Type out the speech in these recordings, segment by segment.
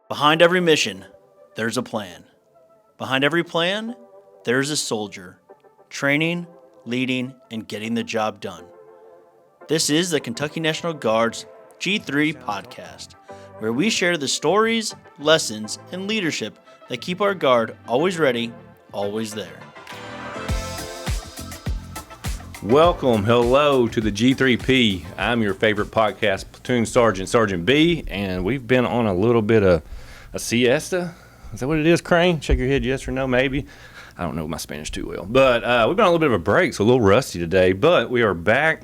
Behind every mission, there's a plan. Behind every plan, there's a soldier, training, leading, and getting the job done. This is the Kentucky National Guard's G3 podcast, where we share the stories, lessons, and leadership that keep our Guard always ready, always there. Welcome, hello to the G3P. I'm your favorite podcast platoon sergeant, Sergeant B, and we've been on a little bit of a siesta. Is that what it is, Crane? Shake your head yes or no, maybe. I don't know my Spanish too well. But we've been on a little bit of a break, so a little rusty today. But we are back,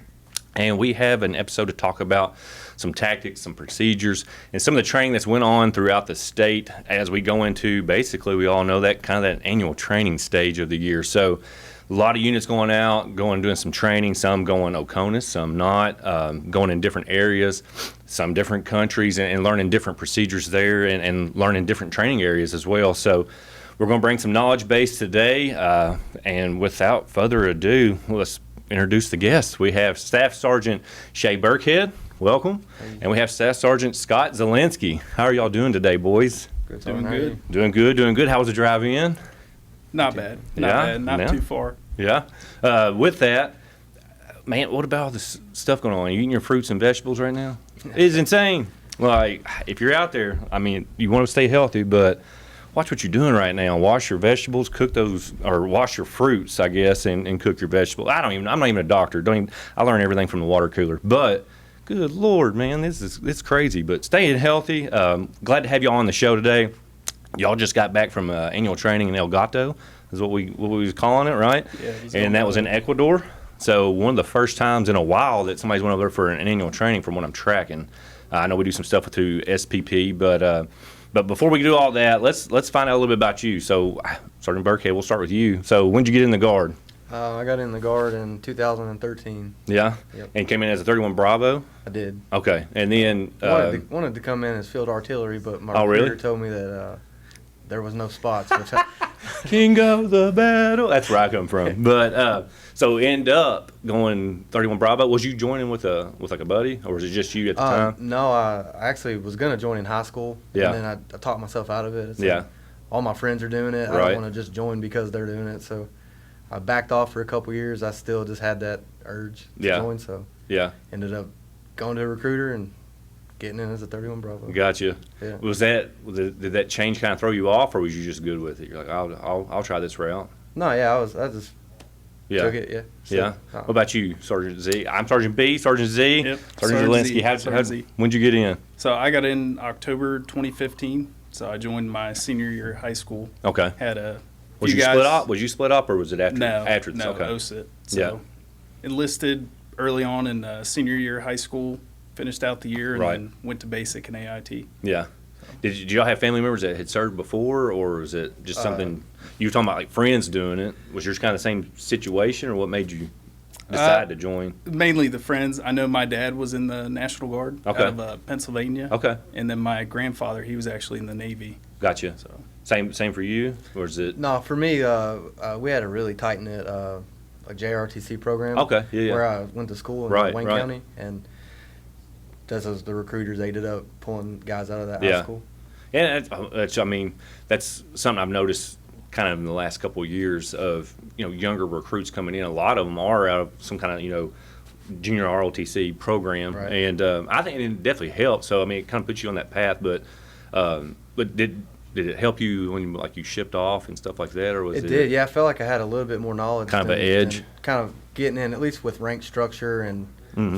and we have an episode to talk about some tactics, some procedures, and some of the training that's went on throughout the state as we go into, basically, we all know that kind of that annual training stage of the year. So a lot of units going out, doing some training, some going OCONUS, some not, going in different areas, some different countries, and learning different procedures there and learning different training areas as well. So we're going to bring some knowledge base today, and without further ado, let's introduce the guests. We have Staff Sergeant Chay Burkhead, welcome, and we have Staff Sergeant Scott Zelensky. How are y'all doing today, boys? Good. Doing good. How was the drive in? Not bad. Not too far. Yeah. With that, man, what about all this stuff going on? You eating your fruits and vegetables right now? It's insane. Like, if you're out there, I mean, you want to stay healthy, but watch what you're doing right now. Wash your vegetables, cook those, or wash your fruits, I guess, and cook your vegetables. I'm not even a doctor. I learn everything from the water cooler. But good Lord, man, it's crazy. But staying healthy. Glad to have y'all on the show today. Y'all just got back from annual training in El Gato, is what we was calling it, right? Yeah. And that was in Ecuador. So one of the first times in a while that somebody's went over there for an annual training from what I'm tracking. I know we do some stuff through SPP, but before we do all that, let's find out a little bit about you. So Sergeant Burkhead, we'll start with you. So when did you get in the Guard? I got in the Guard in 2013. Yeah? Yep. And came in as a 31 Bravo? I did. Okay. And then Wanted to come in as field artillery, but my recruiter recruiter told me that there was no spots. Which King of the battle. That's where I come from. But so end up going 31 Bravo. Was you joining with like a buddy, or was it just you at the time? No, I actually was gonna join in high school. Yeah. And then I talked myself out of it. It's Yeah. like, all my friends are doing it. Right. I don't want to just join because they're doing it. So I backed off for a couple years. I still just had that urge to Yeah. join. So Yeah. ended up going to a recruiter and getting in as a 31 Bravo. Gotcha. Yeah. Did that change kind of throw you off, or was you just good with it? You're like, I'll try this route. No, yeah, I just Yeah. took it. Yeah. Yeah. So, What about you, Sergeant Z? I'm Sergeant B, Sergeant Z. Yep. Sergeant Zelensky. Sergeant Z. When'd you get in? So I got in October 2015. So I joined my senior year of high school. Okay. Had a Was few you guys. split up? Was you split up, or was it after? No, After. no, Okay. OSIT. So Yeah. enlisted early on in senior year of high school. Finished out the year and Right. then went to basic and AIT. Yeah. Did y'all have family members that had served before, or was it just something you were talking about, like friends doing it? Was yours kind of the same situation, or what made you decide to join? Mainly the friends. I know my dad was in the National Guard Okay. out of Pennsylvania. Okay. And then my grandfather, he was actually in the Navy. Gotcha. So Same for you, or is it? No, for me, we had a really tight-knit a JRTC program. Okay, yeah. Where I went to school in Right, Wayne right. County, and just as the recruiters ended up pulling guys out of that Yeah. high school. Yeah, that's something I've noticed kind of in the last couple of years of, younger recruits coming in. A lot of them are out of some kind of, junior ROTC program. Right. And I think it definitely helped. So, it kind of puts you on that path. But did it help you when you shipped off and stuff like that? Or was It did, yeah. I felt like I had a little bit more knowledge. Kind of an edge? Kind of getting in, at least with rank structure and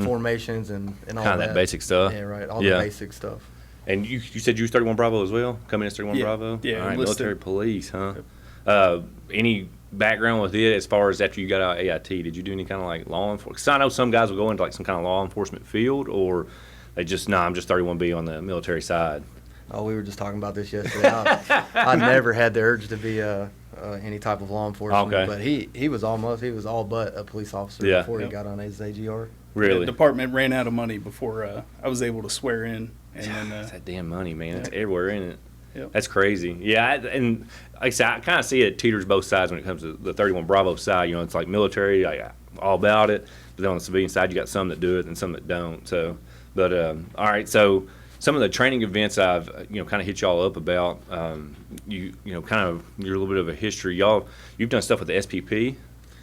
formations and all that. Kind of that basic stuff? Yeah, right. All Yeah. the basic stuff. And you said you was 31 Bravo as well? Coming in as 31 Yeah. Bravo? Yeah, All right, enlisted. military police, huh? Any background with it as far as after you got out of AIT? Did you do any kind of like law enforcement? Because I know some guys will go into like some kind of law enforcement field, or they just, I'm just 31B on the military side. Oh, we were just talking about this yesterday. I never had the urge to be any type of law enforcement. Okay. But he was all but a police officer Yeah. before Yep. he got on his AGR. Really? The department ran out of money before I was able to swear in. And then It's that damn money, man. Yeah. It's everywhere, isn't it? Yep. That's crazy. Yeah, and like I said, I kind of see it teeters both sides when it comes to the 31 Bravo side. It's like military, all about it. But then on the civilian side, you got some that do it and some that don't. So, but all right. So some of the training events I've kind of hit y'all up about. You're a little bit of a history. You've done stuff with the SPP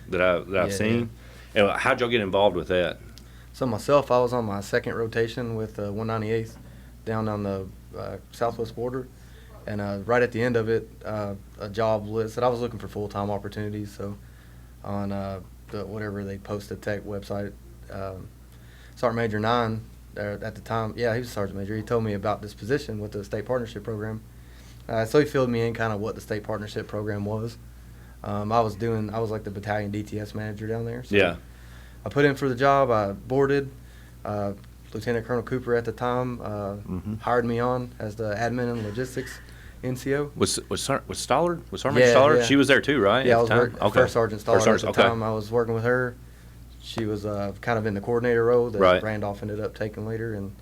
that I've seen. And how'd y'all get involved with that? So myself, I was on my second rotation with 198th down on the southwest border, and right at the end of it, a job list that I was looking for full-time opportunities. So on whatever they posted tech website, Sergeant Major 9 at the time, he was Sergeant Major. He told me about this position with the state partnership program. So he filled me in kind of what the state partnership program was. I was like the battalion DTS manager down there. So I put in for the job. I boarded. Lieutenant Colonel Cooper at the time hired me on as the admin and logistics NCO. Was Stollard? Was Sergeant Major Stollard? Yeah. She was there too, right? Yeah, I was First Sergeant Stollard at the okay. time. I was working with her. She was kind of in the coordinator role that Randolph ended up taking later, and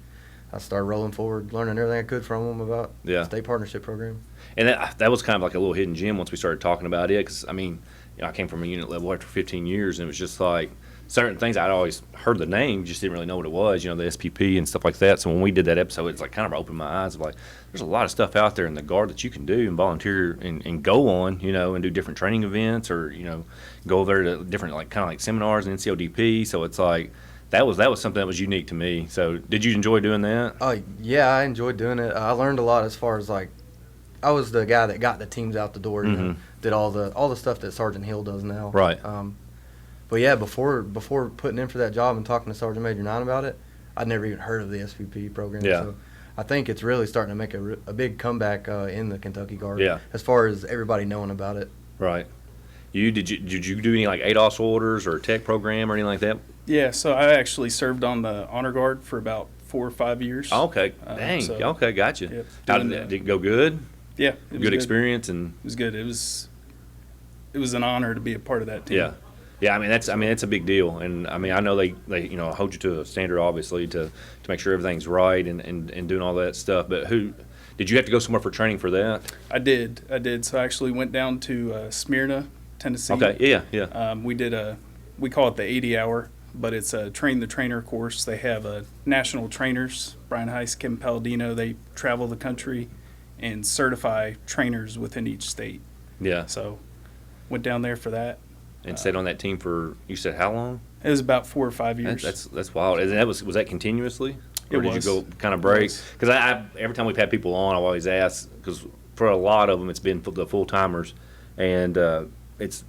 I started rolling forward, learning everything I could from them about the state partnership program. And that was kind of like a little hidden gem once we started talking about it, because I came from a unit level after 15 years, and it was just like certain things I'd always heard the name, just didn't really know what it was, the SPP and stuff like that. So when we did that episode, it's like kind of opened my eyes of like, there's a lot of stuff out there in the Guard that you can do and volunteer and go on, and do different training events, or, go there to different kind of seminars and NCODP. So it's like, that was something that was unique to me. So did you enjoy doing that? Yeah, I enjoyed doing it. I learned a lot as far as I was the guy that got the teams out the door, did all the stuff that Sergeant Hill does now. Right. But yeah, before putting in for that job and talking to Sergeant Major 9 about it, I'd never even heard of the SPP program. Yeah. So I think it's really starting to make a big comeback in the Kentucky Guard. Yeah. As far as everybody knowing about it. Right. Did you do any ADOS orders or tech program or anything like that? Yeah, so I actually served on the honor guard for about 4 or 5 years. Okay. Dang. Okay, gotcha. Yep, How did it go? Good. Yeah. It was good experience and. It was good. It was an honor to be a part of that team. Yeah. Yeah, that's a big deal, and I know they hold you to a standard, obviously, to make sure everything's right and doing all that stuff. But did you have to go somewhere for training for that? I did. So I actually went down to Smyrna, Tennessee. Okay. Yeah. We call it the 80 hour, but it's a train the trainer course. They have national trainers, Brian Heiss, Kim Palladino. They travel the country and certify trainers within each state. Yeah. So went down there for that. And stayed on that team for, you said how long? It was about 4 or 5 years. That's wild. And was that continuously? Or It did was. you go kind of break? Because every time we've had people on, I always ask, because for a lot of them it's been the full-timers, and it's,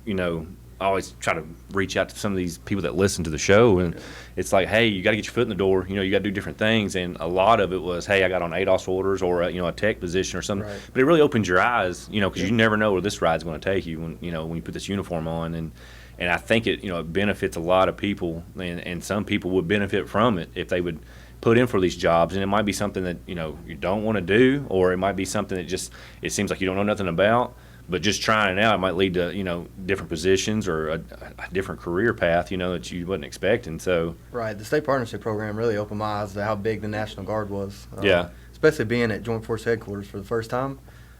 I always try to reach out to some of these people that listen to the show, and it's like, hey, you got to get your foot in the door. You got to do different things, and a lot of it was, hey, I got on ADOS orders or a tech position or something. Right. But it really opens your eyes, because you never know where this ride's going to take you when you put this uniform on, and I think it it benefits a lot of people, and some people would benefit from it if they would put in for these jobs, and it might be something that you don't want to do, or it might be something that it seems like you don't know nothing about. But just trying it out, it might lead to different positions or a different career path that you wasn't expecting. So Right. The state partnership program really opened my eyes to how big the National Guard was. Yeah. Especially being at Joint Force Headquarters for the first time.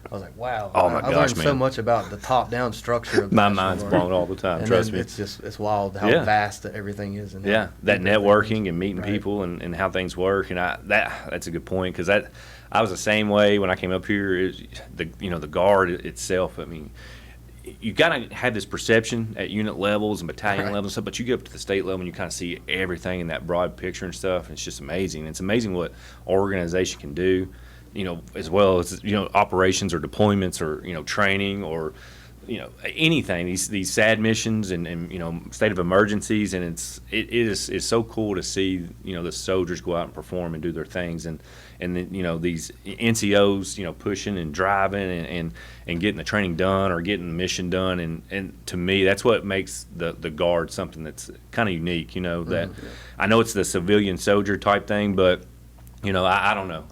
I was like, wow. Oh, my I gosh, learned so man. much about the top-down structure of the my National mind's Guard. blown all the time. And Trust then me. it's wild how vast that everything is. And Yeah, that networking and meeting Right. people and how things work, and that's a good point, because I was the same way when I came up here. The Guard itself. You gotta have this perception at unit levels and battalion levels and stuff, but you get up to the state level and you kind of see everything in that broad picture and stuff. And it's just amazing. It's amazing what our organization can do, as well as operations or deployments or training or anything. These SAD missions and state of emergencies, and it is so cool to see the soldiers go out and perform and do their things, and then these NCOs pushing and driving and getting the training done or getting the mission done, and to me that's what makes the Guard something that's kind of unique. That I know it's the civilian soldier type thing, but I don't know.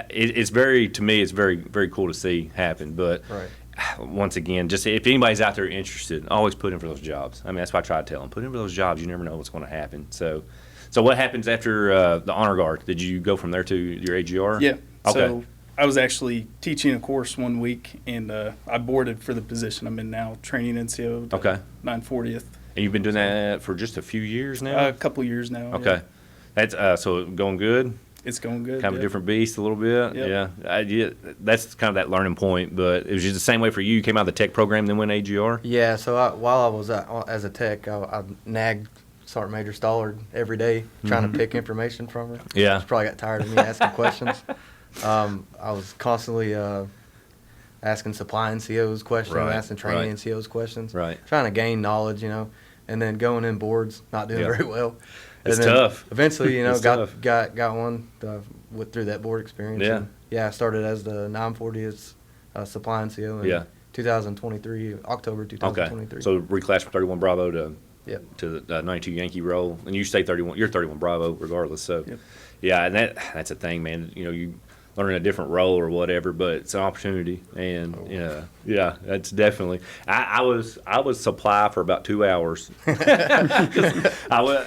It's very very cool to see happen, but. Right. Once again, just if anybody's out there interested, always put in for those jobs. That's what I try to tell them. Put in for those jobs. You never know what's going to happen. So what happens after the Honor Guard? Did you go from there to your AGR? Yeah. Okay. So I was actually teaching a course one week, and I boarded for the position I'm in now, training NCO. to Okay. 940th. And you've been doing that for just a few years now? A couple years now. Okay. That's so going good? It's going good. Kind of a different beast a little bit. Yep. Yeah. That's kind of that learning point. But it was just the same way for you. You came out of the tech program, then went AGR? Yeah, so while I was as a tech, I nagged Sergeant Major Stollard every day trying to pick information from her. Yeah. She probably got tired of me asking questions. I was constantly asking supply NCOs questions, Right, asking training right. NCOs questions, Right. trying to gain knowledge, and then going in boards, not doing Yeah. very well. It's and then tough. Eventually, It's tough. got one through that board experience. Yeah. And, I started as the 940th supply NCO in Yeah. 2023, October Okay. 2023. So reclassed from 31 Bravo Yep. to the 92 Yankee role, and you stay 31. You're 31 Bravo regardless. So, Yep. yeah, and that's a thing, man. You learn a different role or whatever, but it's an opportunity, and yeah, that's definitely. I was supply for about 2 hours. I was,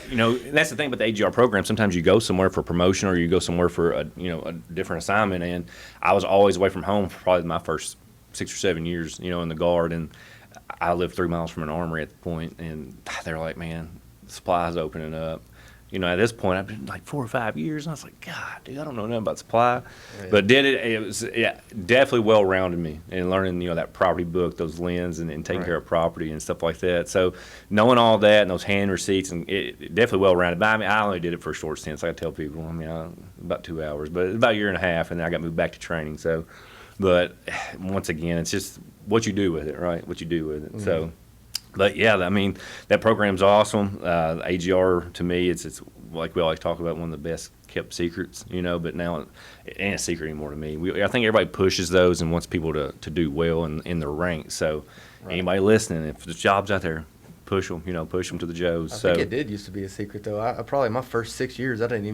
that's the thing about the AGR program. Sometimes you go somewhere for promotion or you go somewhere for a different assignment, and I was always away from home for probably my first 6 or 7 years, in the Guard, and I lived 3 miles from an armory at the point, and they're like, man, supplies opening up. At this point, I've been like 4 or 5 years, and I was like, God, dude, I don't know nothing about supply. Yeah. But it was definitely well-rounded me in learning, that property book, those liens, and taking Right. care of property and stuff like that. So knowing all that and those hand receipts, and it definitely well-rounded. But I only did it for a short stint, so I tell people, about 2 hours. But about a year and a half, and then I got moved back to training. So, but once again, it's just what you do with it, right? What you do with it. Mm-hmm. So. But yeah, that program's awesome. AGR to me, it's like we always talk about, one of the best kept secrets, But now it ain't a secret anymore to me. I think everybody pushes those and wants people to do well in their ranks. So Right. Anybody listening, if there's jobs out there, push them. Push them to the Joes. I think it did used to be a secret though. I probably my first 6 years, I never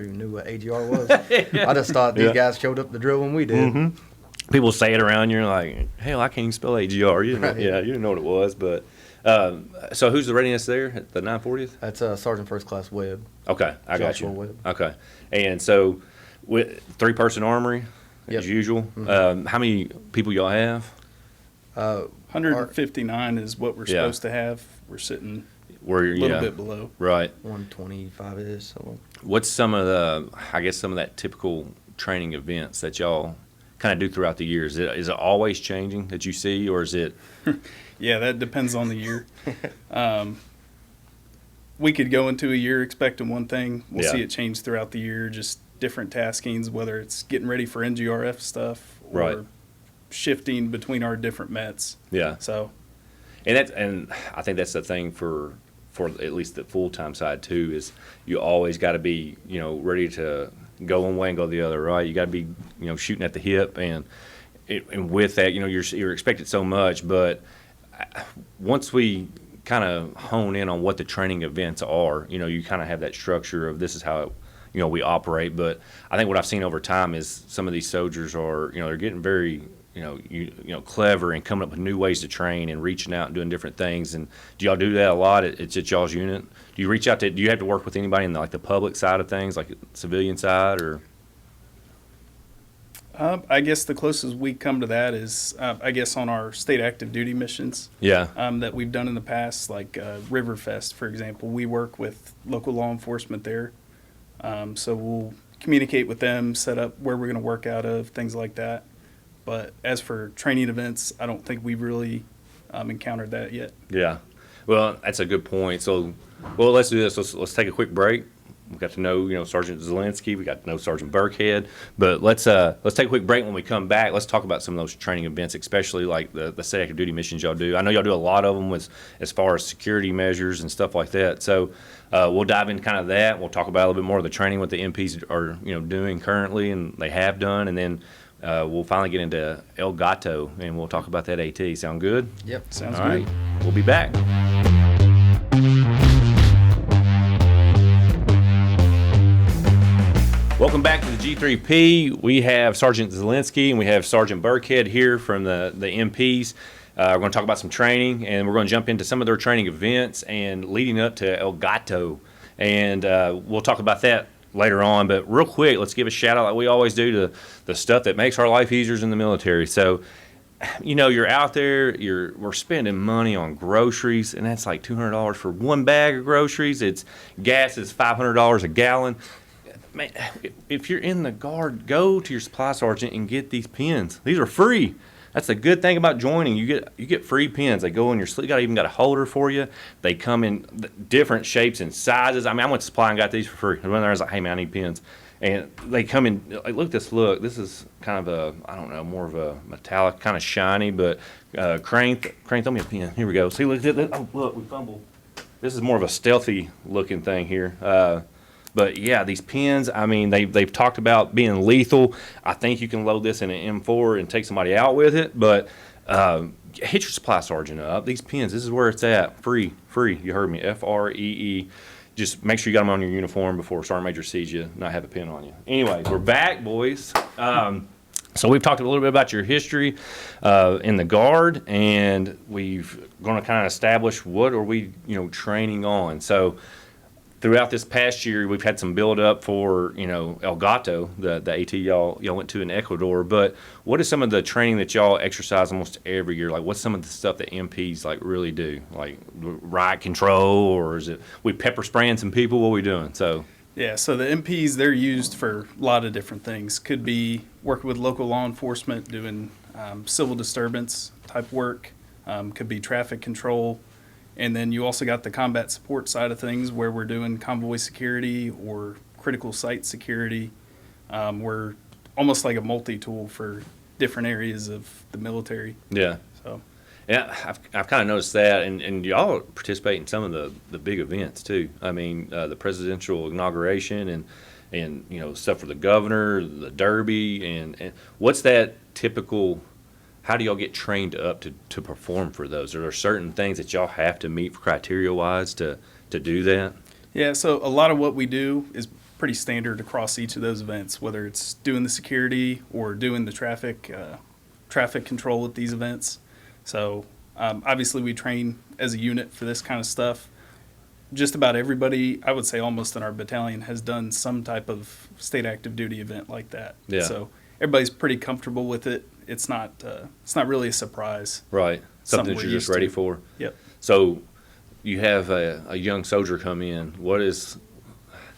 even knew what AGR was. I just thought these guys showed up to drill when we did. Mm-hmm. People say it around you, and you're like, hell, I can't even spell AGR. You didn't know, Right. yeah, you didn't know what it was. But so who's the readiness there at the 940th? That's Sergeant First Class Webb. Okay, I got Joshua you. Webb. Okay, and so with 3-person armory Yep. as usual. Mhm. How many people y'all have? 159 is what we're Yeah. supposed to have. We're sitting Where a you're little bit below. right. 125-ish. So. What's some of that typical training events that y'all kind of do throughout the years? Is it always changing that you see, or is it? Yeah, that depends on the year. We could go into a year expecting one thing. We'll Yeah. see it change throughout the year, just different taskings, whether it's getting ready for NGRF stuff or Right. shifting between our different Mets. Yeah. So, And I think that's the thing for at least the full-time side too, is you always got to be ready to go one way and go the other, right? You got to be shooting at the hip, and with that you're expected so much. But once we kind of hone in on what the training events are, you kind of have that structure of this is how we operate. But I think what I've seen over time is some of these soldiers are they're getting very clever and coming up with new ways to train and reaching out and doing different things. And do y'all do that a lot? It's at y'all's unit. Do you reach out to? Do you have to work with anybody in the public side of things, like civilian side, or? I guess the closest we come to that is, I guess, on our state active duty missions. Yeah. That we've done in the past, like Riverfest, for example. We work with local law enforcement there. So we'll communicate with them, set up where we're going to work out of, things like that. But as for training events, I don't think we've really encountered that yet. Yeah. Well, that's a good point. So, let's do this. Let's take a quick break. We got to know, Sergeant Zelensky. We got to know Sergeant Burkhead. But let's take a quick break. When we come back, let's talk about some of those training events, especially like the state active duty missions y'all do. I know y'all do a lot of them as far as security measures and stuff like that. So we'll dive into kind of that. We'll talk about a little bit more of the training, what the MPs are doing currently and they have done, and then we'll finally get into El Gato and we'll talk about that AT. Sound good? Yep. Sounds All good. right. We'll be back. Welcome back to the G3P. We have Sergeant Zelensky and we have Sergeant Burkhead here from the MPs. We're going to talk about some training, and we're going to jump into some of their training events and leading up to El Gato. And we'll talk about that later on. But real quick, let's give a shout out like we always do to the stuff that makes our life easier in the military. So, you're out there, we're spending money on groceries, and that's like $200 for one bag of groceries. Gas is $500 a gallon. man, if you're in the Guard, go to your supply sergeant and get these pins. These are free. That's a good thing about joining. You get free pins. They go in your sleeve. Even got a holder for you. They come in different shapes and sizes. I mean, I went to supply and got these for free. I went there, I was like, hey man, I need pins. And they come in, like, look at this look. This is kind of a, I don't know, more of a metallic, kind of shiny, but Crane, throw me a pin. Here we go. See, look at this. Oh, look, we fumbled. This is more of a stealthy looking thing here. But yeah, these pins, I mean, they've talked about being lethal. I think you can load this in an M4 and take somebody out with it, but hit your supply sergeant up. These pins, this is where it's at. Free. You heard me, FREE. Just make sure you got them on your uniform before Sergeant Major sees you, not have a pin on you. Anyway, we're back, boys. So we've talked a little bit about your history in the Guard, and we've going to kind of establish what are we, training on. So throughout this past year, we've had some build up for, El Gato, the AT y'all went to in Ecuador. But what is some of the training that y'all exercise almost every year? Like, what's some of the stuff that MPs like really do? Like riot control, or is it we pepper spraying some people? What are we doing? So Yeah, so the MPs, they're used for a lot of different things. Could be working with local law enforcement, doing civil disturbance type work. Could be traffic control. And then you also got the combat support side of things where we're doing convoy security or critical site security. We're almost like a multi-tool for different areas of the military. yeah. So Yeah, I've kind of noticed that, and y'all participate in some of the big events too. I mean, the presidential inauguration and stuff for the governor, the Derby, and what's that typical? How do y'all get trained up to perform for those? Are there certain things that y'all have to meet criteria wise to do that? yeah, so a lot of what we do is pretty standard across each of those events, whether it's doing the security or doing the traffic control at these events. So obviously we train as a unit for this kind of stuff. Just about everybody, I would say almost in our battalion, has done some type of state active duty event like that. Yeah. So everybody's pretty comfortable with it. It's not really a surprise. Right, something that we're you're just used ready to. for. Yep. So you have a young soldier come in. What is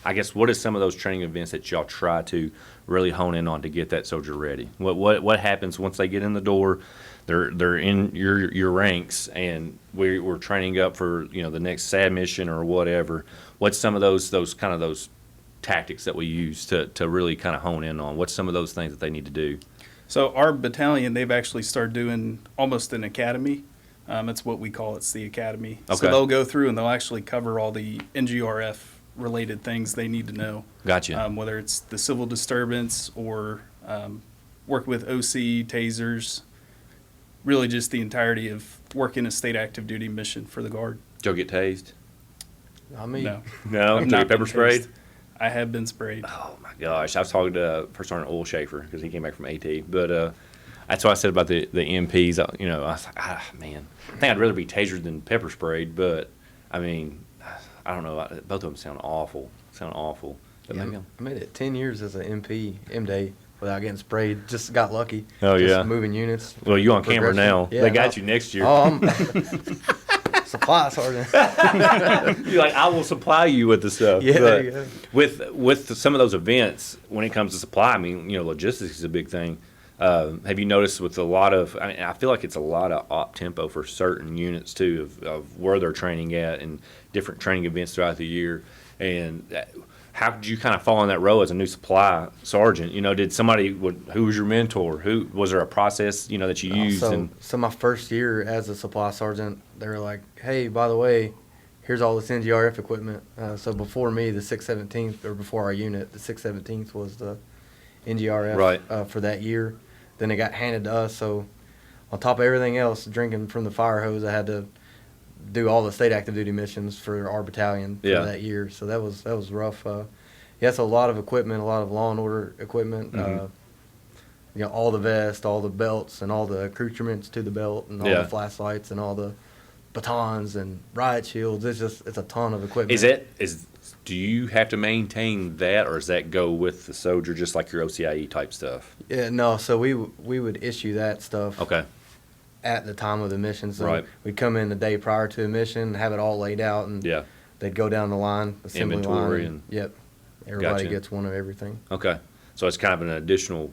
some of those training events that y'all try to really hone in on to get that soldier ready? What happens once they get in the door? They're in your ranks, and we're training up for the next SAD mission or whatever. What's some of those tactics that we use to really kind of hone in on? What's some of those things that they need to do? So our battalion, they've actually started doing almost an academy. It's what we call it's the academy. Okay. So they'll go through and they'll actually cover all the NGRF related things they need to know. Gotcha. Whether it's the civil disturbance or work with OC, tasers, really just the entirety of working a state active duty mission for the Guard. Did y'all get tased? No, No, I've did you not get pepper been sprayed? tased. I have been sprayed. Oh my gosh, I was talking to First Sergeant Oil Schaefer because he came back from AT, but that's what I said about the MPs. I was like, man, I think I'd rather be tasered than pepper sprayed, but I mean, I don't know. Both of them sound awful. But Yeah, maybe I made it 10 years as an MP, M-Day, without getting sprayed. Just got lucky. Oh, Just yeah. moving units. well, you on camera Progression. now. Yeah, They got no. you next year. Oh, I'm supply sergeant. You're like, I will supply you with the stuff. Yeah, But there you go. with some of those events, when it comes to supply, I mean, logistics is a big thing. Have you noticed with a lot of, I feel like it's a lot of op tempo for certain units too of where they're training at and different training events throughout the year. And how did you kind of fall in that role as a new supply sergeant? Did somebody, who was your mentor? Who was there a process, that you used? So my first year as a supply sergeant, they were like, hey, by the way, here's all this NGRF equipment. So before me, the 617th, or before our unit, the 617th was the NGRF Right. For that year. Then it got handed to us. So on top of everything else, drinking from the fire hose, I had to do all the state active duty missions for our battalion for Yeah. that year. So that was rough. So a lot of equipment, a lot of law and order equipment. Mhm. All the vests, all the belts, and all the accoutrements to the belt, and all Yeah. the flashlights, and all the batons and riot shields. It's a ton of equipment. Do you have to maintain that, or does that go with the soldier, just like your OCIE type stuff? Yeah, no. So we would issue that stuff Okay. at the time of the mission. So Right. we'd come in the day prior to the mission, have it all laid out, and Yeah. they'd go down the line, assembly Inventory line. and- Yep. Everybody Gotcha. gets one of everything. Okay. So it's kind of an additional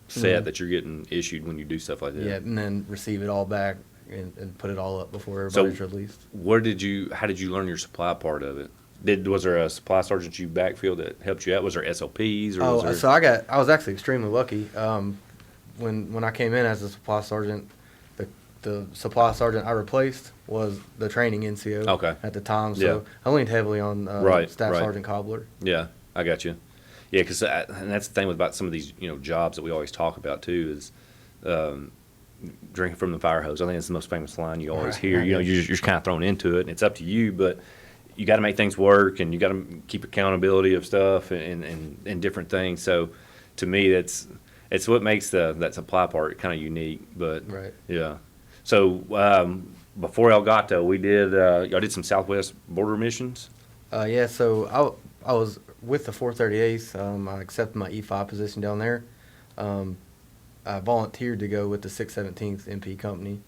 set that you're getting issued when you do stuff like that. Yeah, and then receive it all back and put it all up before So- everybody's released. How did you learn your supply part of it? Was there a supply sergeant you backfilled that helped you out? Was there SOPs or was there? So I was actually extremely lucky. When I came in as a supply sergeant, the supply sergeant I replaced was the training NCO Okay. at the time. So Yeah. I leaned heavily on Right, Staff right. Sergeant Cobbler. Yeah, I got you. Yeah, because and that's the thing about some of these jobs that we always talk about too is drinking from the fire hose. I think it's the most famous line you always Right, hear. right. You're just kind of thrown into it, and it's up to you, but you got to make things work, and you got to keep accountability of stuff and different things. So, to me, it's what makes that supply part kind of unique. But Right. yeah. So before El Gato, we did y'all did some Southwest border missions. Yeah, so I was with the 438th. I accepted my E5 position down there. I volunteered to go with the 617th MP company.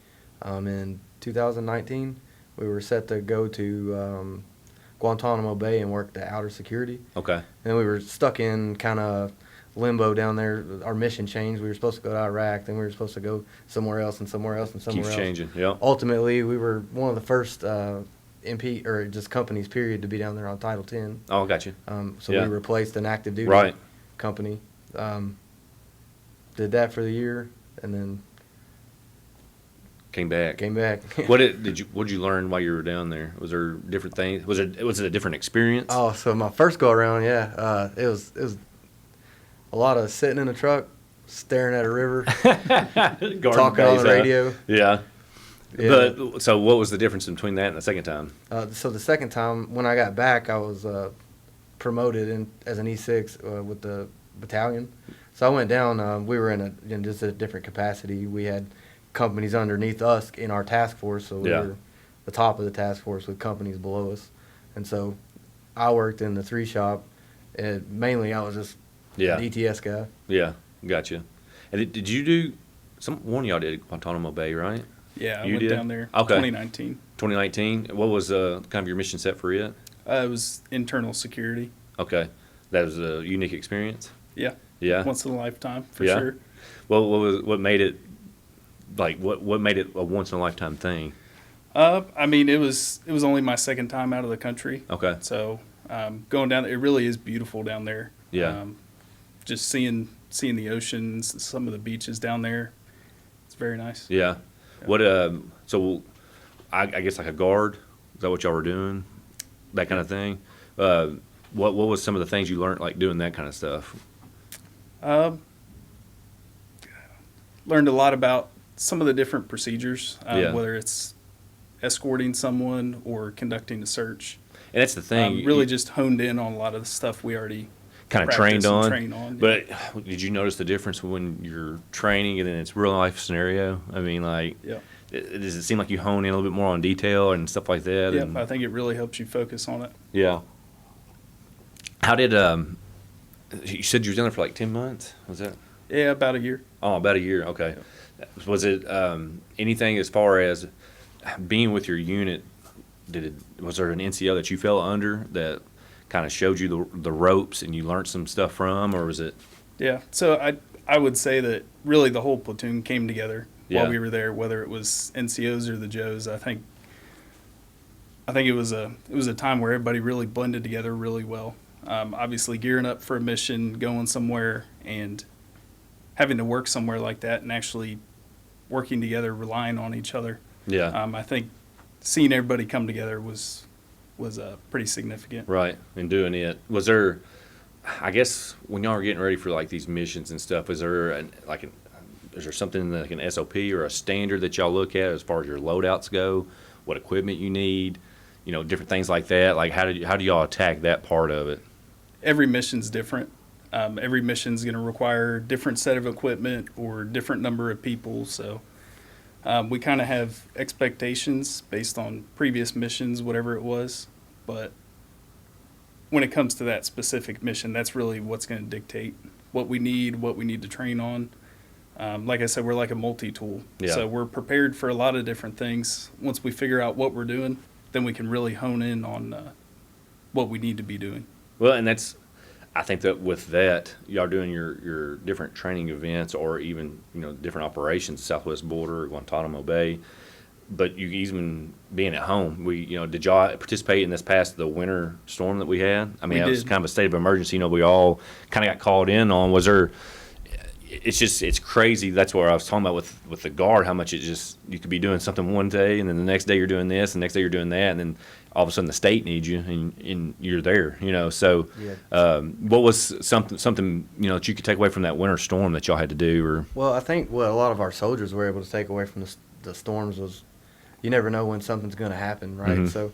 In 2019, we were set to go to Guantanamo Bay and work the outer security. Okay. And we were stuck in kind of limbo down there. Our mission changed. We were supposed to go to Iraq, then we were supposed to go somewhere else and somewhere else and somewhere Keeps else. changing. Yeah. Ultimately, we were one of the first MP or just companies period to be down there on Title 10. Oh, got you. So Yeah. we replaced an active duty Right. company. Did that for the year and then Came back. came back. What did you learn while you were down there? Was there different things? Was it a different experience? Oh, so my first go around, yeah, it was a lot of sitting in a truck, staring at a river, Garden talking on base, the huh? radio. Yeah. Yeah. But so what was the difference between that and the second time? So the second time when I got back, I was promoted as an E6 with the battalion. So I went down. We were in just a different capacity. We had companies underneath us in our task force, so we Yeah. were the top of the task force with companies below us. And so I worked in the 3 shop, and mainly I was just Yeah. an ETS guy. Yeah. Gotcha. And did you do one of y'all did Guantanamo Bay, right? Yeah, I You went did? down there Okay. 2019. 2019. What was kind of your mission set for it? It was internal security. Okay. That was a unique experience. Yeah, Yeah. once in a lifetime for Yeah. sure. Well, what made it like what made it a once in a lifetime thing? I mean, it was only my second time out of the country. Okay. So going down, it really is beautiful down there. Yeah. Just seeing the oceans, some of the beaches down there. It's very nice. Yeah. What so I guess like a guard, is that what y'all were doing? That kind of thing? What was some of the things you learned like doing that kind of stuff? Learned a lot about some of the different procedures, Yeah. whether it's escorting someone or conducting a search. And that's the thing. Really just honed in on a lot of the stuff we already kind of practice trained and on. train on. But did you notice the difference when you're training and then it's real life scenario? I mean, like, Yeah. does it seem like you hone in a little bit more on detail and stuff like that? Yep, And- I think it really helps you focus on it. yeah. How did you said you were down there for like 10 months? Was that? Yeah, about a year. Oh, about a year. Okay. Was it anything as far as being with your unit? Was there an NCO that you fell under that kind of showed you the ropes and you learned some stuff from, or was it? Yeah, so I would say that really the whole platoon came together Yeah. while we were there, whether it was NCOs or the Joes. I think it was a time where everybody really blended together really well. Obviously, gearing up for a mission, going somewhere, and having to work somewhere like that, and actually working together, relying on each other. Yeah. I think seeing everybody come together was pretty significant. Right, and doing it. Was there, I guess, when y'all were getting ready for like these missions and stuff, is there is there something like an SOP or a standard that y'all look at as far as your loadouts go, what equipment you need, different things like that? Like how do y'all attack that part of it? Every mission's different. Every mission's going to require a different set of equipment or different number of people. So we kind of have expectations based on previous missions, whatever it was. But when it comes to that specific mission, that's really what's going to dictate what we need to train on. Like I said, we're like a multi-tool. Yeah. So we're prepared for a lot of different things. Once we figure out what we're doing, then we can really hone in on what we need to be doing. Well, and that's, I think that with that, y'all doing your different training events or even, different operations, Southwest Border, Guantanamo Bay, but you even being at home, did y'all participate in this past the winter storm that we had? I mean, We that was did. kind of a state of emergency, we all kind of got called in on. Was there, it's crazy. That's what I was talking about with the Guard, how much you could be doing something one day and then the next day you're doing this and the next day you're doing that. And then all of a sudden the state needs you and you're there, So what was something, that you could take away from that winter storm that y'all had to do? Or Well, I think what a lot of our soldiers were able to take away from the storms was you never know when something's going to happen, right? Mhm. So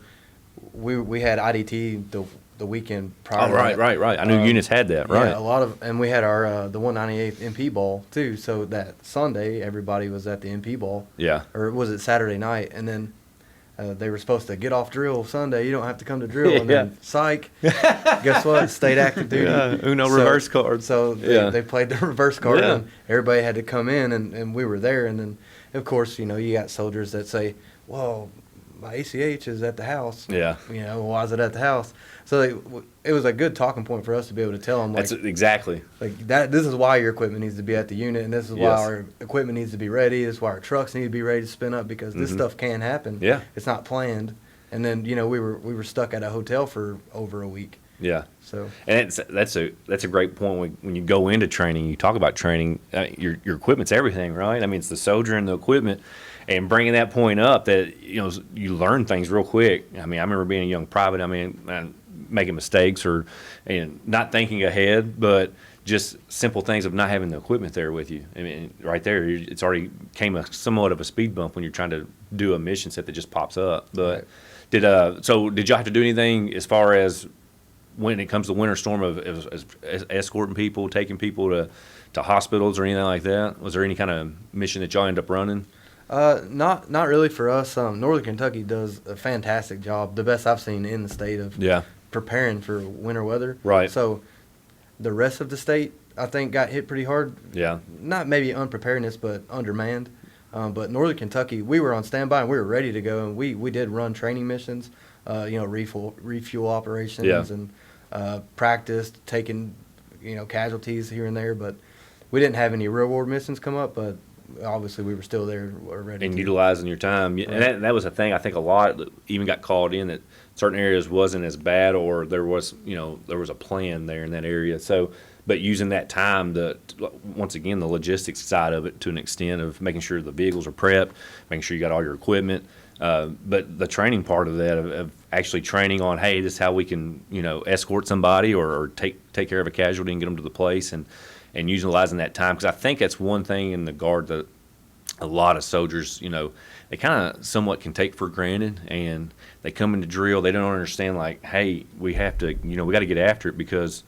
we had IDT the weekend prior. Oh, right. I knew units had that, right? Yeah, and we had our the 198th MP ball too. So that Sunday, everybody was at the MP ball. Yeah. Or was it Saturday night? And then they were supposed to get off drill Sunday. You don't have to come to drill. And then psych. Guess what? State active duty. Yeah, reverse card. So they played the reverse card, Yeah. and everybody had to come in, and we were there. And then, of course, you got soldiers that say, "Well, my ACH is at the house." Yeah. Why is it at the house? So it was a good talking point for us to be able to tell them, That's exactly. that. This is why your equipment needs to be at the unit, and this is why Yes. our equipment needs to be ready. This is why our trucks need to be ready to spin up, because this Mhm. stuff can happen. Yeah. It's not planned. And then we were stuck at a hotel for over a week. Yeah. So And that's a great point when you go into training. You talk about training. Your equipment's everything, right? I mean, it's the soldier and the equipment, and bringing that point up that you learn things real quick. I mean, I remember being a young private. I mean, making mistakes and not thinking ahead, but just simple things of not having the equipment there with you. I mean, right there, it's already came somewhat of a speed bump when you're trying to do a mission set that just pops up. But Right. did y'all have to do anything as far as when it comes to winter storm of escorting people, taking people to hospitals or anything like that? Was there any kind of mission that y'all end up running? Not really for us. Northern Kentucky does a fantastic job, the best I've seen in the state of Yeah. preparing for winter weather. Right. So the rest of the state, I think, got hit pretty hard. Yeah. Not maybe unpreparedness, but undermanned. But Northern Kentucky, we were on standby and we were ready to go, and we did run training missions, refuel operations, and practiced taking casualties here and there. But we didn't have any real world missions come up. But obviously, we were still there, ready. And to. utilizing your time. Right. And that was a thing I think a lot that even got called in, that certain areas wasn't as bad, or there was a plan there in that area. So, but using that time once again, the logistics side of it to an extent of making sure the vehicles are prepped, making sure you got all your equipment. But the training part of that, of actually training on, hey, this is how we can, escort somebody or take care of a casualty and get them to the place, and utilizing that time. Because I think that's one thing in the Guard that a lot of soldiers, they kind of somewhat can take for granted, and they come into drill, they don't understand, like, hey, we have to, we got to get after it because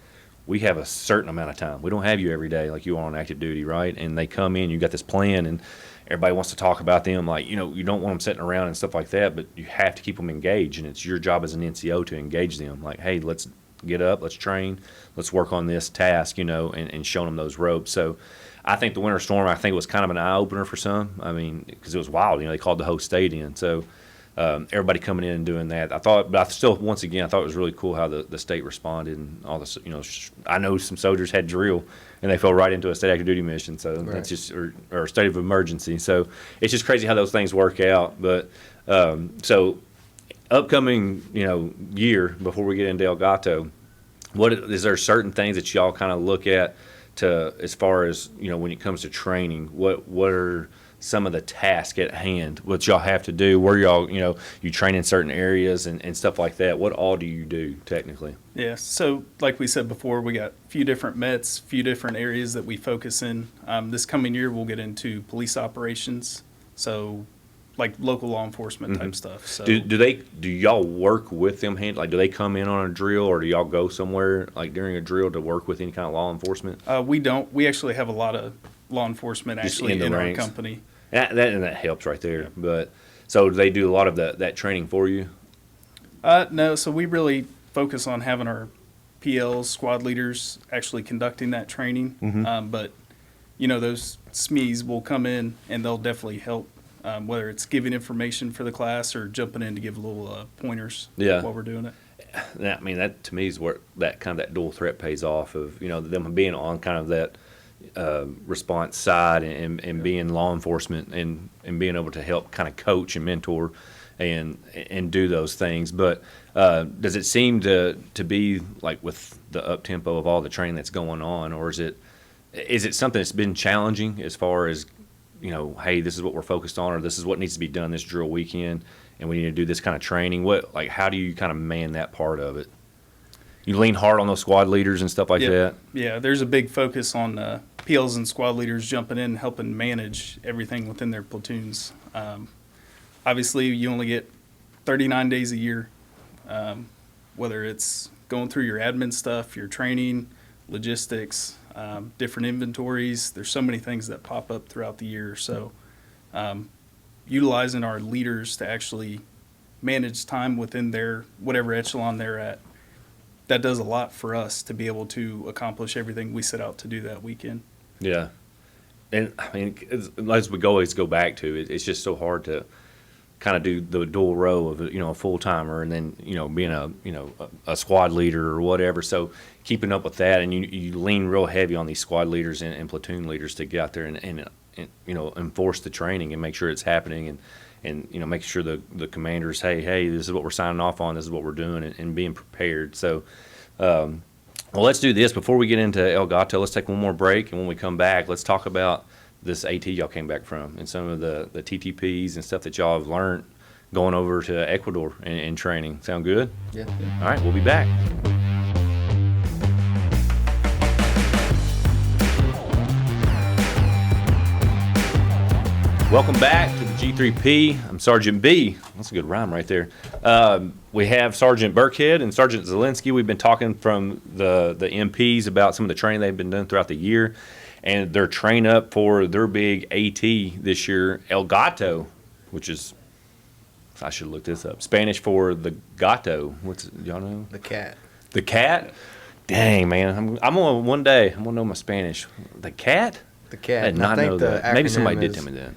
we have a certain amount of time. We don't have you every day like you are on active duty, right? And they come in, you got this plan, and everybody wants to talk about them, like, you don't want them sitting around and stuff like that, but you have to keep them engaged, and it's your job as an NCO to engage them. Like, hey, let's get up, let's train, let's work on this task, and showing them those ropes. So I think the winter storm, I think it was kind of an eye-opener for some. I mean, because it was wild, they called the whole state in. So everybody coming in and doing that. But I still, once again, I thought it was really cool how the state responded, and all this, I know some soldiers had drill and they fell right into a state active duty mission. So Right. that's just, or a state of emergency. So it's just crazy how those things work out. But so upcoming, year before we get into El Gato, is there certain things that y'all kind of look at as far as, when it comes to training, what are some of the tasks at hand, what y'all have to do, where y'all, you train in certain areas and stuff like that? What all do you do technically? Yeah, so like we said before, we got a few different METs, few different areas that we focus in. This coming year, we'll get into police operations, so like local law enforcement type stuff. So Do y'all work with them? Like, do they come in on a drill, or do y'all go somewhere like during a drill to work with any kind of law enforcement? we don't. We actually have a lot of law enforcement Just actually in the in our ranks. company. That helps right there. But so do they do a lot of that training for you? No, so we really focus on having our PLs, squad leaders, actually conducting that training. But, those SMEs will come in and they'll definitely help, whether it's giving information for the class or jumping in to give little pointers Yeah. while we're doing it. I mean, that to me is where that dual threat pays off of, them being on kind of that response side and being law enforcement and being able to help kind of coach and mentor and do those things. But does it seem to be like with the up tempo of all the training that's going on, or is it something that's been challenging as far as, hey, this is what we're focused on, or this is what needs to be done this drill weekend, and we need to do this kind of training? How do you kind of man that part of it? You lean hard on those squad leaders and stuff like that? Yeah, there's a big focus on PLs and squad leaders jumping in and helping manage everything within their platoons. Obviously, you only get 39 days a year, whether it's going through your admin stuff, your training, logistics, different inventories. There's so many things that pop up throughout the year. So utilizing our leaders to actually manage time within their whatever echelon they're at, that does a lot for us to be able to accomplish everything we set out to do that weekend. Yeah. And I mean, as we always go back to it, it's just so hard to kind of do the dual row of a full timer and then being a squad leader or whatever. So keeping up with that, and you lean real heavy on these squad leaders and platoon leaders to get out there and enforce the training and make sure it's happening and make sure the commanders, hey, this is what we're signing off on, this is what we're doing, and being prepared. So, well, let's do this before we get into El Gato. Let's take one more break, and when we come back, let's talk about this AT y'all came back from and some of the TTPs and stuff that y'all have learned going over to Ecuador and training. Sound good? Yeah. All right, we'll be back. Welcome back to the G3P. I'm Sergeant B. That's a good rhyme right there. We have Sergeant Burkhead and Sergeant Zelensky. We've been talking from the MPs about some of the training they've been doing throughout the year, and they're trained up for their big AT this year, El Gato, which is, I should look this up, Spanish for the gato. Y'all know? The cat. The cat? Dang, man. I'm gonna one day, I'm gonna know my Spanish. The cat? The cat. I did not know that. Maybe somebody did tell me that.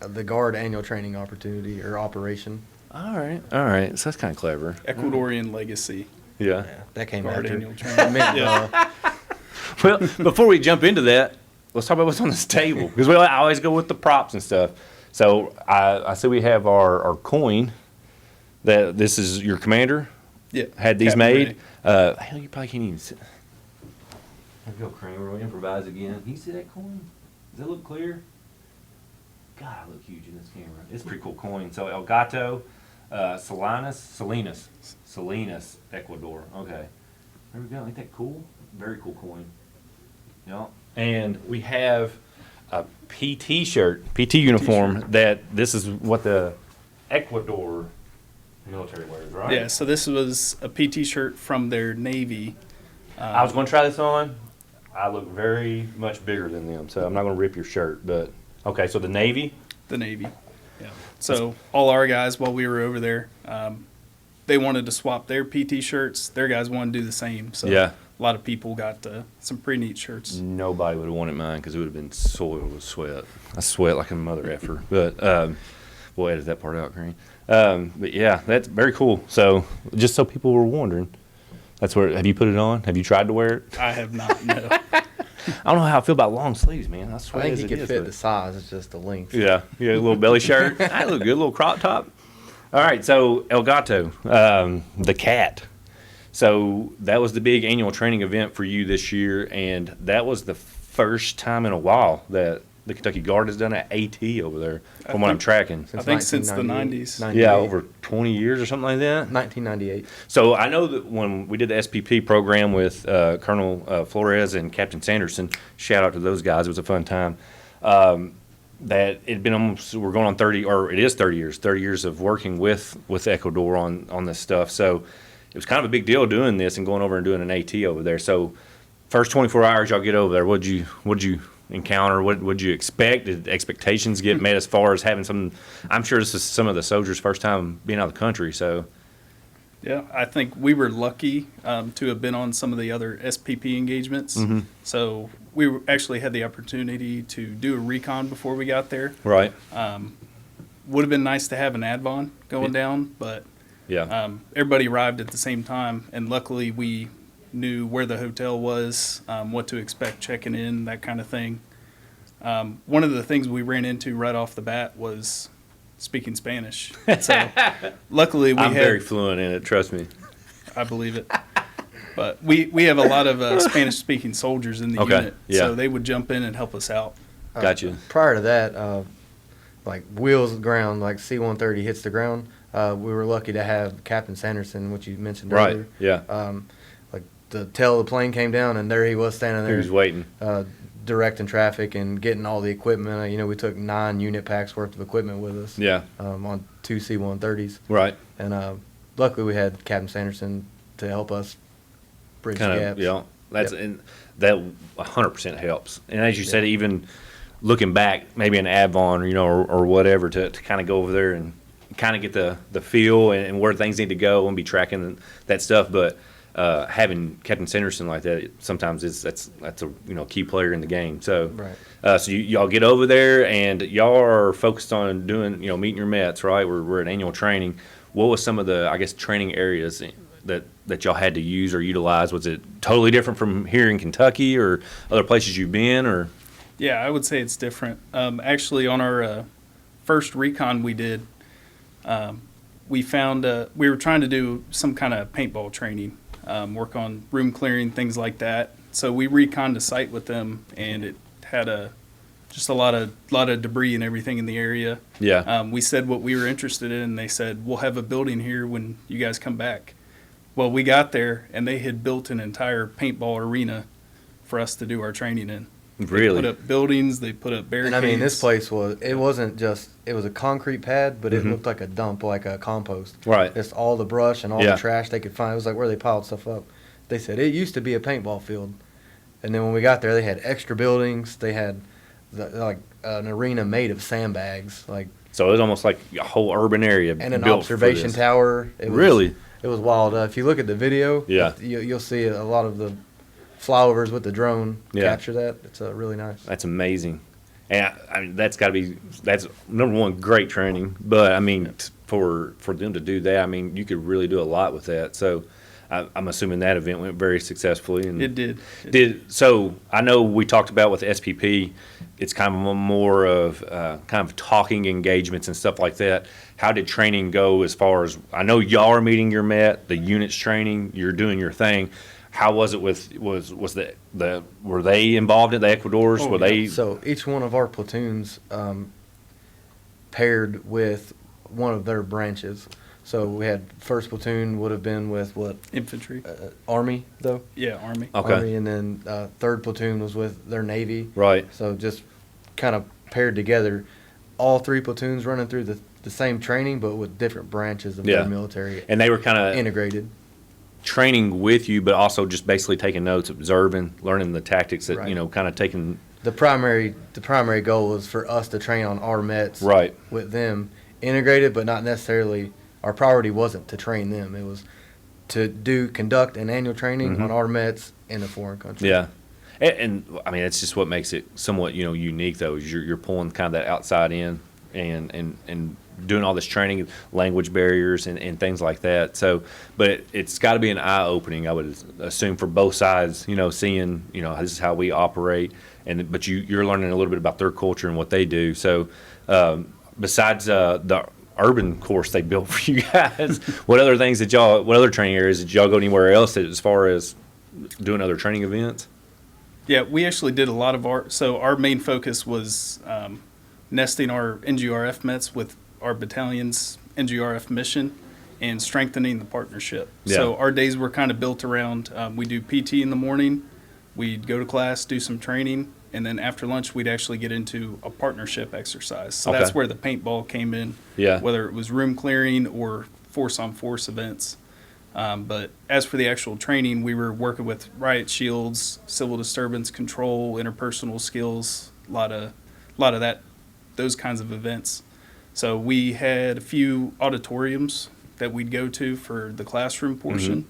The guard annual training opportunity or operation. All right. So that's kind of clever. Ecuadorian legacy. Yeah. That came Guard after. annual training. Yeah. Well, before we jump into that, let's talk about what's on this table, because I always go with the props and stuff. So I see we have our coin. That this is your commander. Yeah. Had these Captain made. Ray. Hell, you probably can't even sit. There we go, Kramer. We'll improvise again. Can you see that coin? Does it look clear? God, I look huge in this camera. It's a pretty cool coin. So El Gato, Salinas, Ecuador. Okay. There we go. Ain't that cool? Very cool coin. Yeah. And we have a PT shirt, PT uniform, that this is what the Ecuador military wears, right? Yeah, so this was a PT shirt from their Navy. I was going to try this on. I look very much bigger than them, so I'm not going to rip your shirt. But okay, so the Navy. The Navy. Yeah. So all our guys, while we were over there, they wanted to swap their PT shirts. Their guys wanted to do the same. So Yeah. a lot of people got some pretty neat shirts. Nobody would have wanted mine because it would have been soiled with sweat. I sweat like a mother effer. But we'll edit that part out, Green. But yeah, that's very cool. So just so people were wondering, that's where. Have you put it on? Have you tried to wear it? I have not, no. I don't know how I feel about long sleeves, man. I swear. I think you could fit the size. It's just the length. Yeah, a little belly shirt. That look good, a little crop top. All right, so El Gato, the cat. So that was the big annual training event for you this year, and that was the first time in a while that the Kentucky Guard has done an AT over there, from what I'm tracking. I think since the 90s. 98. Yeah, over 20 years or something like that. 1998. So I know that when we did the SPP program with Colonel Flores and Captain Sanderson, shout out to those guys, it was a fun time, that it'd been almost, we're going on 30, or it is 30 years of working with Ecuador on this stuff. So it was kind of a big deal doing this and going over and doing an AT over there. So first 24 hours y'all get over there, what'd you encounter? What would you expect? Did expectations get met as far as having some? I'm sure this is some of the soldiers' first time being out of the country. So, yeah, I think we were lucky to have been on some of the other SPP engagements. Mm-hmm. So we actually had the opportunity to do a recon before we got there. right. Would have been nice to have an advon going down, but Yeah. Everybody arrived at the same time, and luckily we knew where the hotel was, what to expect checking in, that kind of thing. One of the things we ran into right off the bat was speaking Spanish. So luckily I'm very fluent in it, trust me. I believe it. But we have a lot of Spanish-speaking soldiers in the unit, so they would jump in and help us out. Gotcha. Prior to that, like wheels ground, like C-130 hits the ground, we were lucky to have Captain Sanderson, which you mentioned earlier. Yeah. Like the tail of the plane came down, and there he was standing there. He was waiting. Directing traffic and getting all the equipment. We took 9 unit packs worth of equipment with us. Yeah. On 2 C-130s. Right. And luckily we had Captain Sanderson to help us bridge Kind gaps. of, yeah. That's and that 100% helps. And as you said, even looking back, maybe an Avon, or whatever, to kind of go over there and kind of get the feel and where things need to go and be tracking that stuff. But having Captain Sanderson like that sometimes that's a key player in the game. So right. So y'all get over there and y'all are focused on doing meeting your Mets, right? We're at annual training. What was some of the training areas that y'all had to use or utilize? Was it totally different from here in Kentucky or other places you've been? Or yeah, I would say it's different. Actually, on our first recon we did, we found we were trying to do some kind of paintball training. Work on room clearing, things like that. So we reconned a site with them, and it had just a lot of debris and everything in the area. Yeah. We said what we were interested in, and they said, we'll have a building here when you guys come back. Well, we got there, and they had built an entire paintball arena for us to do our training in. Really? They put up buildings, they put up barricades. And this place it was a concrete pad, but it looked like a dump, like a compost. Right. Just all the brush and all the trash they could find. It was like where they piled stuff up. They said it used to be a paintball field. And then when we got there, they had extra buildings. They had an arena made of sandbags. So it was almost like a whole urban area. And an built observation tower. Really? It was wild. If you look at the video, you'll see a lot of the flyovers with the drone capture that. It's really nice. That's amazing. And I mean, that's number one, great training. But I mean, for them to do that, I mean, you could really do a lot with that. So I'm assuming that event went very successfully. And it did. So I know we talked about with SPP, it's kind of more of kind of talking engagements and stuff like that. How did training go as far as, I know y'all are meeting your Met, the unit's training, you're doing your thing. How was it with were they involved in the Ecuadors? Were they? So each one of our platoons paired with one of their branches. So we had first platoon would have been with what? Infantry. Army though. Yeah, Army. Okay. Army, and then third platoon was with their Navy. Right. So just kind of paired together, all 3 platoons running through the same training, but with different branches of their military. And they were kind of integrated. Training with you, but also just basically taking notes, observing, learning the tactics that kind of taking. The primary goal was for us to train on our Mets with them integrated, but not necessarily. Our priority wasn't to train them. It was to conduct an annual training on our Mets in a foreign country. Yeah, and I mean it's just what makes it somewhat unique though. Is you're pulling kind of that outside in and doing all this training, language barriers and things like that. So, but it's got to be an eye opening, I would assume, for both sides. Seeing this is how we operate, but you're learning a little bit about their culture and what they do. So, besides the urban course they built for you guys, what other training areas did y'all go anywhere else as far as doing other training events? Yeah, we actually did a lot of our main focus was nesting our NGRF Mets with our battalion's NGRF mission and strengthening the partnership. Yeah. So our days were kind of built around, we do PT in the morning, we'd go to class, do some training, and then after lunch we'd actually get into a partnership exercise. So that's where the paintball came in, whether it was room clearing or force-on-force events. But as for the actual training, we were working with riot shields, civil disturbance control, interpersonal skills, a lot of that, those kinds of events. So we had a few auditoriums that we'd go to for the classroom portion.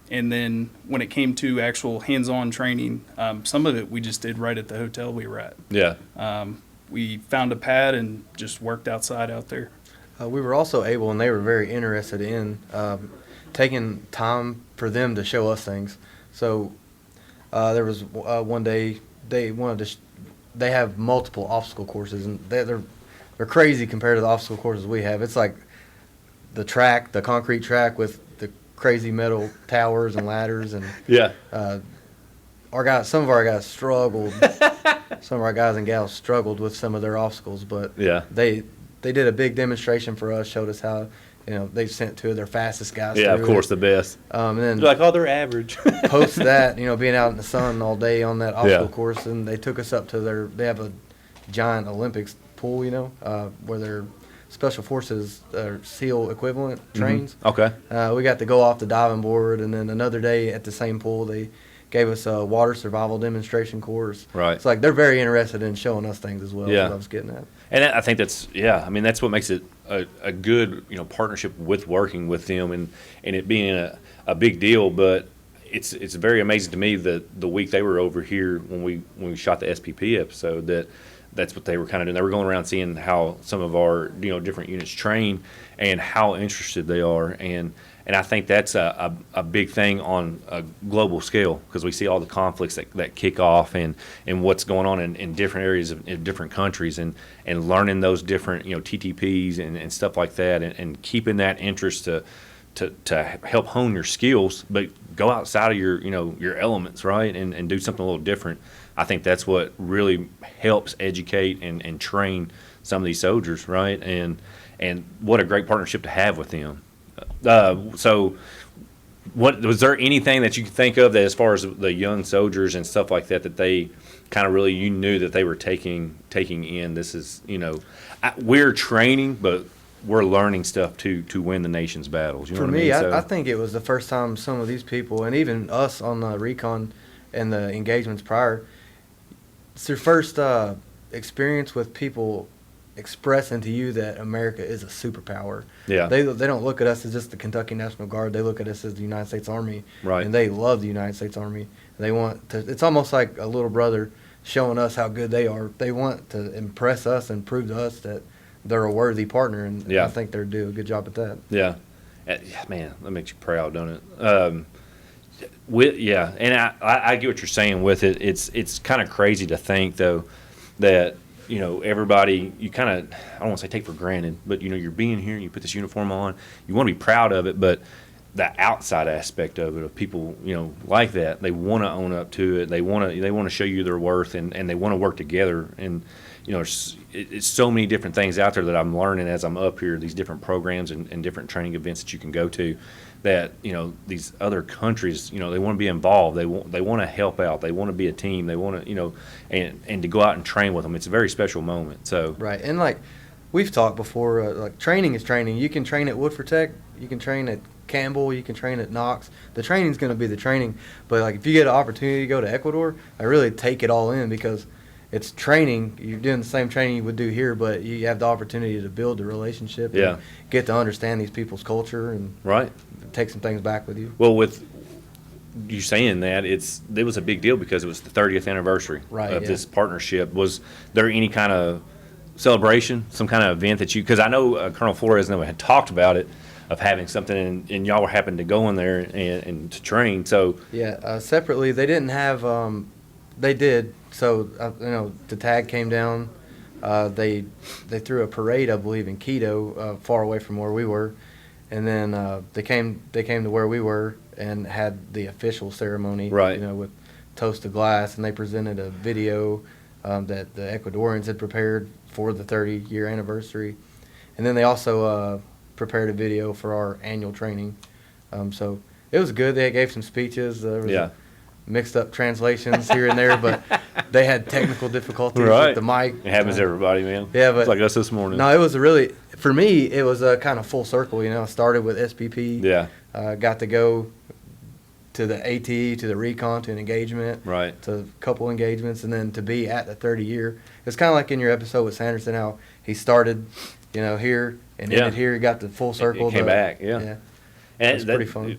And then when it came to actual hands-on training, some of it we just did right at the hotel we were at. Yeah. We found a pad and just worked outside out there. We were also able, and they were very interested in taking time for them to show us things. So there was one day they wanted to. They have multiple obstacle courses, and they're crazy compared to the obstacle courses we have. It's like the concrete track with the crazy metal towers and ladders, and Yeah. some of our guys struggled. Some of our guys and gals struggled with some of their obstacles, but Yeah. they did a big demonstration for us, showed us how, they sent two of their fastest guys Yeah, of through course, it. the best. And then They're like, oh, they're average. post that, being out in the sun all day on that obstacle Yeah. course, and they took us up to they have a giant Olympics pool, where their special forces SEAL equivalent trains. Okay. We got to go off the diving board, and then another day at the same pool, they gave us a water survival demonstration course. Right. It's like they're very interested in showing us things as well. Yeah. Is what I was getting at. And I think that's what makes it a good partnership with working with them and it being a big deal. But it's very amazing to me that the week they were over here when we shot the SPP episode that's what they were kind of doing. They were going around seeing how some of our different units train and how interested they are, and I think that's a big thing on a global scale because we see all the conflicts that kick off and what's going on in different areas in different countries and learning those different TTPs and stuff like that and keeping that interest to help hone your skills, but go outside of your elements, right, and do something a little different. I think that's what really helps educate and train some of these soldiers, right, and what a great partnership to have with them. So what was there anything that you could think of that as far as the young soldiers and stuff like that they kind of really you knew that they were taking in? This is we're training, but we're learning stuff to win the nation's battles. You know For what me, I mean? I think it was the first time some of these people, and even us on the recon and the engagements prior, it's their first experience with people expressing to you that America is a superpower. Yeah. They don't look at us as just the Kentucky National Guard. They look at us as the United States Army. Right. And they love the United States Army. They want to. It's almost like a little brother showing us how good they are. They want to impress us and prove to us that they're a worthy partner, and Yeah. I think they're doing a good job at that. Yeah. Man, that makes you proud, don't it? And I get what you're saying with it. It's kind of crazy to think though that everybody you kind of I don't want to say take for granted, but you're being here and you put this uniform on, you want to be proud of it, but the outside aspect of it, of people like that, they want to own up to it, they want to show you their worth, and they want to work together, and it's so many different things out there that I'm learning as I'm up here, these different programs and different training events that you can go to, that these other countries they want to be involved, they want to help out, they want to be a team, they want to and to go out and train with them. It's a very special moment. So Right, and like we've talked before, like training is training. You can train at Woodford Tech, you can train at Campbell, you can train at Knox. The training's going to be the training, but like if you get an opportunity to go to Ecuador, I really take it all in because it's training. You're doing the same training you would do here, but you have the opportunity to build a relationship. Yeah. And get to understand these people's culture and right. take some things back with you. Well, with you saying that, it was a big deal because it was the 30th anniversary Right, of yeah. this partnership. Was there any kind of celebration, some kind of event that because I know Colonel Flores and I had talked about it, of having something, and y'all happened to go in there and to train. So Yeah, separately, they didn't have, they did. So, the tag came down. They threw a parade, I believe, in Quito, far away from where we were. And then they came to where we were and had the official ceremony, Right. With Toast to Glass. And they presented a video that the Ecuadorians had prepared for the 30-year anniversary. And then they also prepared a video for our annual training. So it was good. They gave some speeches. There was Yeah. mixed up translations here and there, but they had technical difficulties Right. with the mic. it happens to everybody, man. Yeah, but it's like us this morning. No, it was for me, it was a kind of full circle. I started with SPP. Yeah. Got to go to the AT, to the recon, to an engagement. Right. To a couple engagements, and then to be at the 30-year. It's kind of like in your episode with Sanderson, how he started, here and Yeah. ended here. He got the full circle. It came back, yeah. Yeah. And It's pretty fun.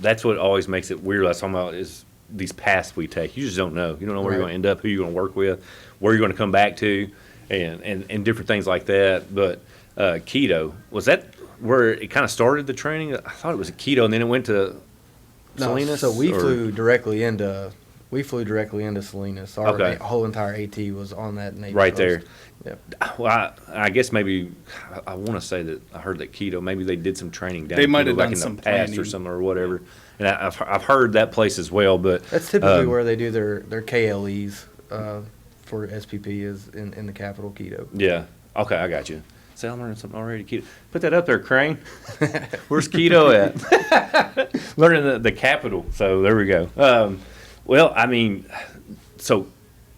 That's what always makes it weird. I was talking about is these paths we take. You just don't know. You don't know where you're Right. going to end up, who you're going to work with, where you're going to come back to, and different things like that. But keto. Was that where it kind of started the training? I thought it was a keto, and then it went to Salinas. So we flew directly into Salinas. Our whole entire AT was on that Navy right post. there. Yep. Well, I guess maybe I want to say that I heard that keto. Maybe they did some training down. They might have like done in some the past planning. or something or whatever. And I've heard that place as well. But That's typically where they do their KLEs for SPP is in the capital keto. yeah. Okay, I got you. So I'm learning something already. Keto. Put that up there, Crane. Where's keto at? Learning the capital. So there we go. Well, I mean, so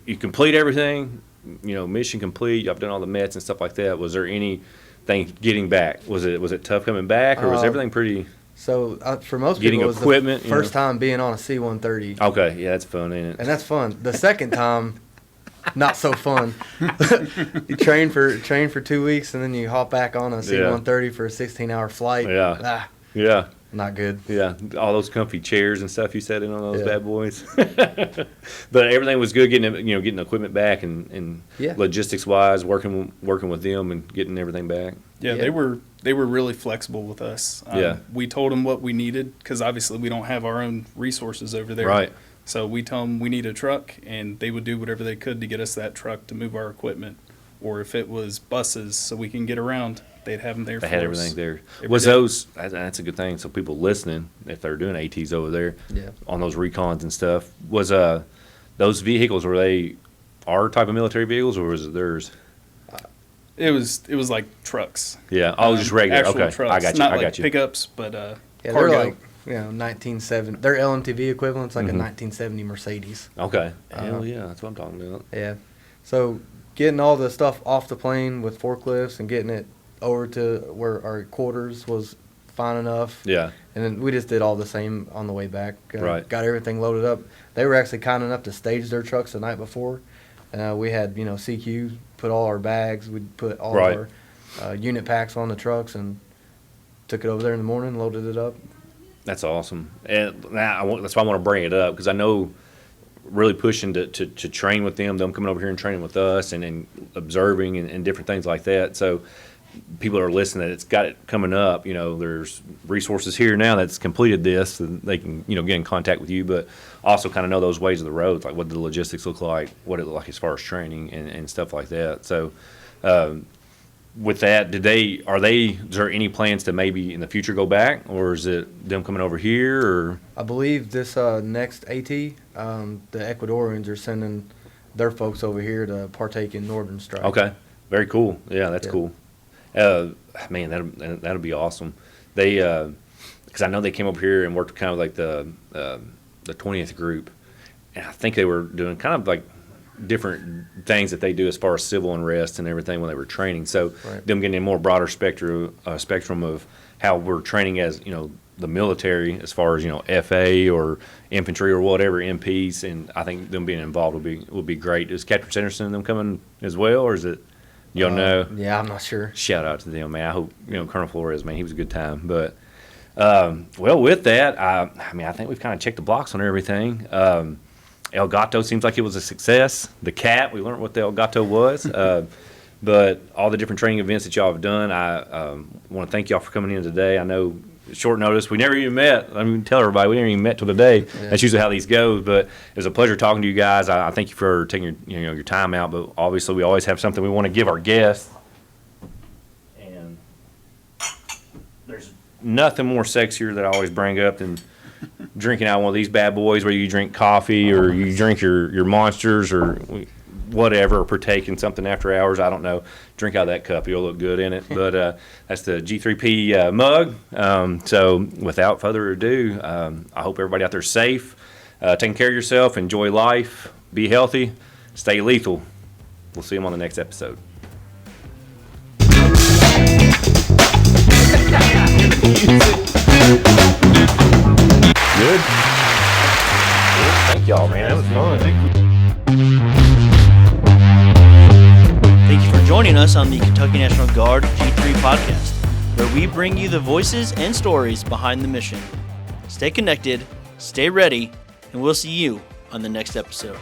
you complete everything. Mission complete. I've done all the mets and stuff like that. Was there anything getting back? Was it tough coming back, or was everything pretty? So for most Getting people, it was equipment, the first time being on a C-130. Okay, yeah, that's fun, ain't it? And that's fun. The second time, not so fun. You train for 2 weeks, and then you hop back on a C-130 for a 16-hour flight. Yeah. Yeah. Not good. Yeah, all those comfy chairs and stuff you sat in on those Yeah. bad boys. But everything was good getting equipment back and Yeah. logistics wise, working with them and getting everything back. Yeah, Yeah. they were really flexible with us. Yeah. We told them what we needed because obviously we don't have our own resources over there. Right. So we told them we need a truck, and they would do whatever they could to get us that truck to move our equipment. Or if it was buses so we can get around, they'd have them there They for had us. everything there. Every Was day. those? That's a good thing. So people listening, if they're doing ATs over there, Yeah. on those recons and stuff, was those vehicles, were they our type of military vehicles, or was it theirs? It was like trucks. Yeah. Oh, just regular. Actual Okay, trucks. I got you. Not I like got you. pickups, but Yeah, cargo. they're like 1970. Their LMTV equivalent's like Mm-hmm. a 1970 Mercedes. Okay. Hell yeah, that's what I'm talking about. Yeah. So getting all the stuff off the plane with forklifts and getting it over to where our quarters was fine enough. Yeah. And then we just did all the same on the way back. Right. Got everything loaded up. They were actually kind enough to stage their trucks the night before. We had, CQ, put all our bags. We'd put all Right. our unit packs on the trucks and took it over there in the morning, loaded it up. That's awesome. And that's why I want to bring it up, because I know really pushing to train with them coming over here and training with us and observing and different things like that. So people are listening, that it's got it coming up. There's resources here now that's completed this, and they can, get in contact with you, but also kind of know those ways of the roads, like what the logistics look like, what it look like as far as training and stuff like that. So, with that, is there any plans to maybe in the future go back, or is it them coming over here, or? I believe this next AT, the Ecuadorians are sending their folks over here to partake in Northern Strike. Okay, very cool. Yeah, that's Yeah. cool. Man, that'll be awesome. They, because I know they came over here and worked kind of like the 20th group, and I think they were doing kind of like different things that they do as far as civil unrest and everything when they were training. So Right. them getting a more broader spectrum of how we're training as the military, as far as FA or infantry or whatever MPs, and I think them being involved will be great. Is Captain Sanderson and them coming as well, or is it? You don't know? Yeah, I'm not sure. Shout out to them, man. I hope Colonel Flores, man, he was a good time. But well, with that, I think we've kind of checked the blocks on everything. El Gato seems like it was a success. The cat, we learned what the El Gato was. But all the different training events that y'all have done, I want to thank y'all for coming in today. I know short notice, we never even met. I mean, tell everybody we never even met till today. Yeah. That's usually how these go. But it was a pleasure talking to you guys. I thank you for taking your time out. But obviously, we always have something we want to give our guests. And there's nothing more sexier that I always bring up than drinking out one of these bad boys, where you drink coffee or you drink your Monsters or whatever, or partake in something after hours. I don't know. Drink out of that cup. You'll look good in it. But that's the G3P mug. So without further ado, I hope everybody out there is safe, taking care of yourself, enjoy life, be healthy, stay lethal. We'll see them on the next episode. Good. Thank y'all, man. That was fun. Thank you for joining us on the Kentucky National Guard G3 podcast, where we bring you the voices and stories behind the mission. Stay connected, stay ready, and we'll see you on the next episode.